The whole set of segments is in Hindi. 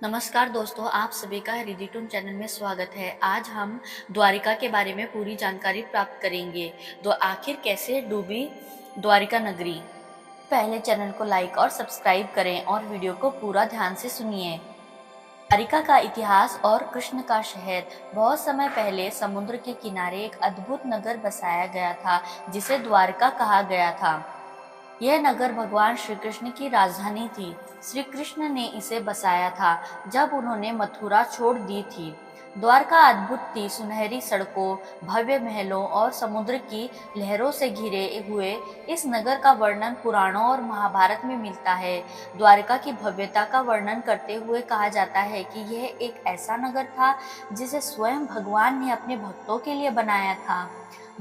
नमस्कार दोस्तों, आप सभी का रिदिटून चैनल में स्वागत है। आज हम द्वारिका के बारे में पूरी जानकारी प्राप्त करेंगे। तो आखिर कैसे डूबी द्वारिका नगरी। पहले चैनल को लाइक और सब्सक्राइब करें और वीडियो को पूरा ध्यान से सुनिए। द्वारिका का इतिहास और कृष्ण का शहर। बहुत समय पहले समुद्र के किनारे एक अद्भुत नगर बसाया गया था जिसे द्वारका कहा गया था। यह नगर भगवान श्री कृष्ण की राजधानी थी। श्री कृष्ण ने इसे बसाया था जब उन्होंने मथुरा छोड़ दी थी। द्वारका अद्भुत थी, सुनहरी सड़कों, भव्य महलों और समुद्र की लहरों से घिरे हुए इस नगर का वर्णन पुराणों और महाभारत में मिलता है। द्वारका की भव्यता का वर्णन करते हुए कहा जाता है कि यह एक ऐसा नगर था जिसे स्वयं भगवान ने अपने भक्तों के लिए बनाया था।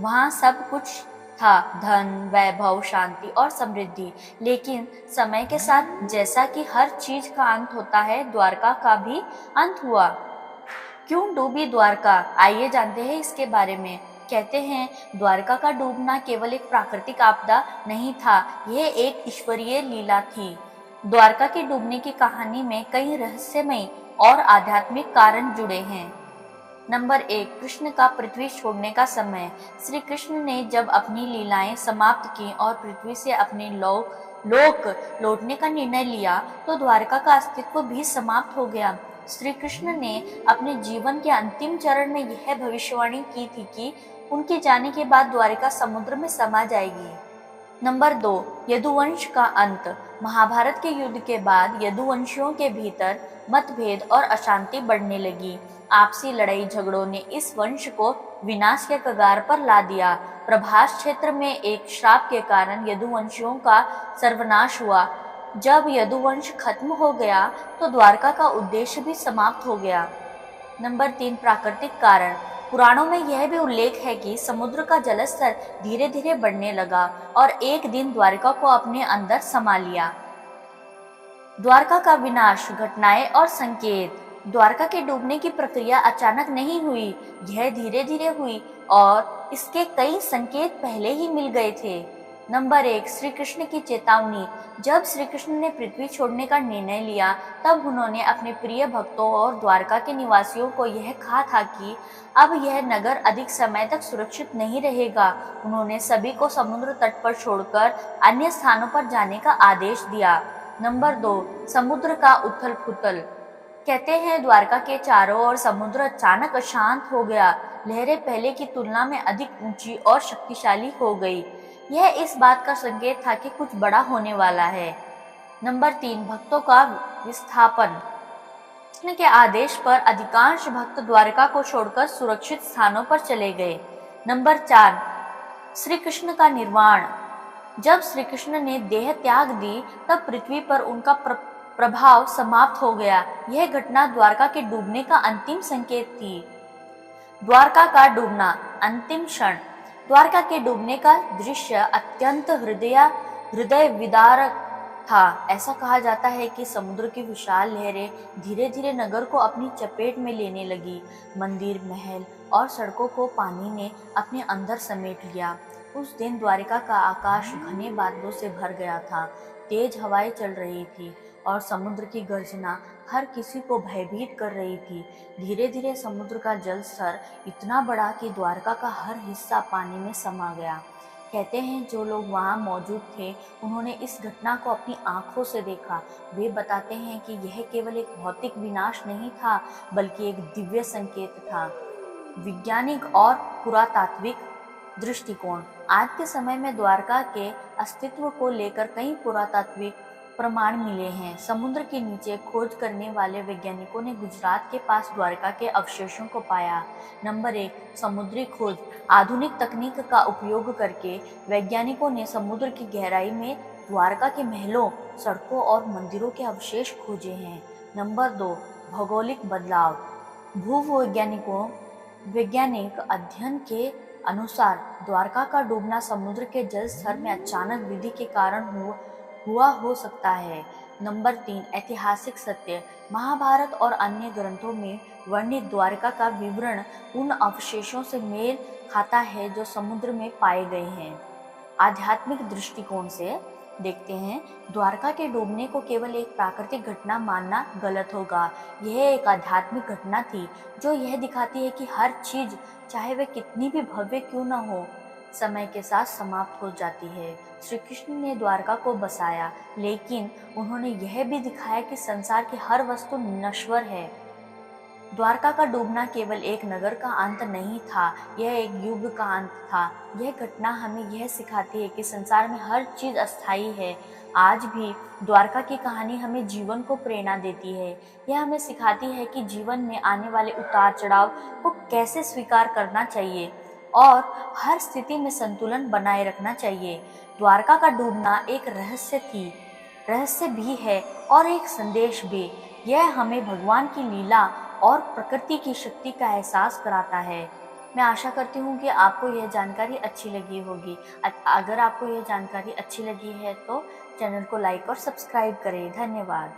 वहाँ सब कुछ था, धन, वैभव, शांति और समृद्धि। लेकिन समय के साथ जैसा कि हर चीज का अंत होता है, द्वारका का भी अंत हुआ। क्यों डूबी द्वारका, आइए जानते हैं इसके बारे में। कहते हैं द्वारका का डूबना केवल एक प्राकृतिक आपदा नहीं था, यह एक ईश्वरीय लीला थी। द्वारका के डूबने की कहानी में कई रहस्यमय और आध्यात्मिक कारण जुड़े हैं। नंबर 1, कृष्ण का पृथ्वी छोड़ने का समय। श्री कृष्ण ने जब अपनी लीलाएं समाप्त की और पृथ्वी से अपने लोक लौटने का निर्णय लिया तो द्वारका का अस्तित्व भी समाप्त हो गया। श्री कृष्ण ने अपने जीवन के अंतिम चरण में यह भविष्यवाणी की थी कि उनके जाने के बाद द्वारिका समुद्र में समा जाएगी। नंबर 2, यदुवंश का अंत। महाभारत के युद्ध के बाद यदुवंशियों के भीतर मतभेद और अशांति बढ़ने लगी। आपसी लड़ाई झगड़ों ने इस वंश को विनाश के कगार पर ला दिया। प्रभास क्षेत्र में एक श्राप के कारण यदुवंशियों का सर्वनाश हुआ। जब यदुवंश खत्म हो गया तो द्वारका का उद्देश्य भी समाप्त हो गया। नंबर 3, प्राकृतिक कारण। पुराणों में यह भी उल्लेख है कि समुद्र का जलस्तर धीरे धीरे बढ़ने लगा और एक दिन द्वारका को अपने अंदर समा लिया। द्वारका का विनाश, घटनाएं और संकेत। द्वारका के डूबने की प्रक्रिया अचानक नहीं हुई, यह धीरे धीरे हुई और इसके कई संकेत पहले ही मिल गए थे। नंबर 1, श्री कृष्ण की चेतावनी। जब श्री कृष्ण ने पृथ्वी छोड़ने का निर्णय लिया तब उन्होंने अपने प्रिय भक्तों और द्वारका के निवासियों को यह कहा था कि अब यह नगर अधिक समय तक सुरक्षित नहीं रहेगा। उन्होंने सभी को समुद्र तट पर छोड़कर अन्य स्थानों पर जाने का आदेश दिया। नंबर 2, समुद्र का उथल पुथल। कहते हैं द्वारका के चारों ओर समुद्र अचानक अशांत हो गया। लहरें पहले की तुलना में अधिक ऊंची और शक्तिशाली हो गई। यह इस बात का संकेत था कि कुछ बड़ा होने वाला है। नंबर 3, भक्तों का विस्थापन। कृष्ण के आदेश पर अधिकांश भक्त द्वारका को छोड़कर सुरक्षित स्थानों पर चले गए। नंबर 4, श्री कृष्ण का निर्वाण। जब श्री कृष्ण ने देह त्याग दी तब पृथ्वी पर उनका प्रभाव समाप्त हो गया। यह घटना द्वारका के डूबने का अंतिम संकेत थी। द्वारका का डूबना, अंतिम क्षण। द्वारका के डूबने का दृश्य अत्यंत हृदय विदारक था। ऐसा कहा जाता है कि समुद्र की विशाल लहरें धीरे धीरे नगर को अपनी चपेट में लेने लगी। मंदिर, महल और सड़कों को पानी ने अपने अंदर समेट लिया। उस दिन द्वारिका का आकाश घने बादलों से भर गया था। तेज हवाएं चल रही थी और समुद्र की गर्जना हर किसी को भयभीत कर रही थी। धीरे धीरे समुद्र का जल स्तर इतना बढ़ा कि द्वारका का हर हिस्सा पानी में समा गया। कहते हैं जो लोग वहां मौजूद थे उन्होंने इस घटना को अपनी आंखों से देखा। वे बताते हैं कि यह केवल एक भौतिक विनाश नहीं था बल्कि एक दिव्य संकेत था। वैज्ञानिक और पुरातात्विक दृष्टिकोण। आज के समय में द्वारका के अस्तित्व को लेकर कई पुरातात्विक प्रमाण मिले हैं। समुद्र के नीचे खोज करने वाले वैज्ञानिकों ने गुजरात के पास द्वारका के अवशेषों को पाया। नंबर 1, समुद्री खोज। आधुनिक तकनीक का उपयोग करके वैज्ञानिकों ने समुद्र की गहराई में द्वारका के महलों, सड़कों और मंदिरों के अवशेष खोजे हैं। नंबर 2, भौगोलिक बदलाव। वैज्ञानिक अध्ययन के अनुसार द्वारका का डूबना समुद्र के जल स्तर में अचानक वृद्धि के कारण हुआ हो सकता है। नंबर 3, ऐतिहासिक सत्य। महाभारत और अन्य ग्रंथों में वर्णित द्वारका का विवरण उन अवशेषों से मेल खाता है जो समुद्र में पाए गए हैं। आध्यात्मिक दृष्टिकोण से देखते हैं। द्वारका के डूबने को केवल एक प्राकृतिक घटना मानना गलत होगा। यह एक आध्यात्मिक घटना थी जो यह दिखाती है कि हर चीज, चाहे वह कितनी भी भव्य क्यों न हो, समय के साथ समाप्त हो जाती है। श्री कृष्ण ने द्वारका को बसाया, लेकिन उन्होंने यह भी दिखाया कि संसार की हर वस्तु नश्वर है। द्वारका का डूबना केवल एक नगर का अंत नहीं था, यह एक युग का अंत था। यह घटना हमें यह सिखाती है कि संसार में हर चीज अस्थायी है। आज भी द्वारका की कहानी हमें जीवन को प्रेरणा देती है। यह हमें सिखाती है कि जीवन में आने वाले उतार चढ़ाव को कैसे स्वीकार करना चाहिए और हर स्थिति में संतुलन बनाए रखना चाहिए। द्वारका का डूबना एक रहस्य भी है और एक संदेश भी। यह हमें भगवान की लीला और प्रकृति की शक्ति का एहसास कराता है। मैं आशा करती हूँ कि आपको यह जानकारी अच्छी लगी होगी। अगर आपको यह जानकारी अच्छी लगी है तो चैनल को लाइक और सब्सक्राइब करें। धन्यवाद।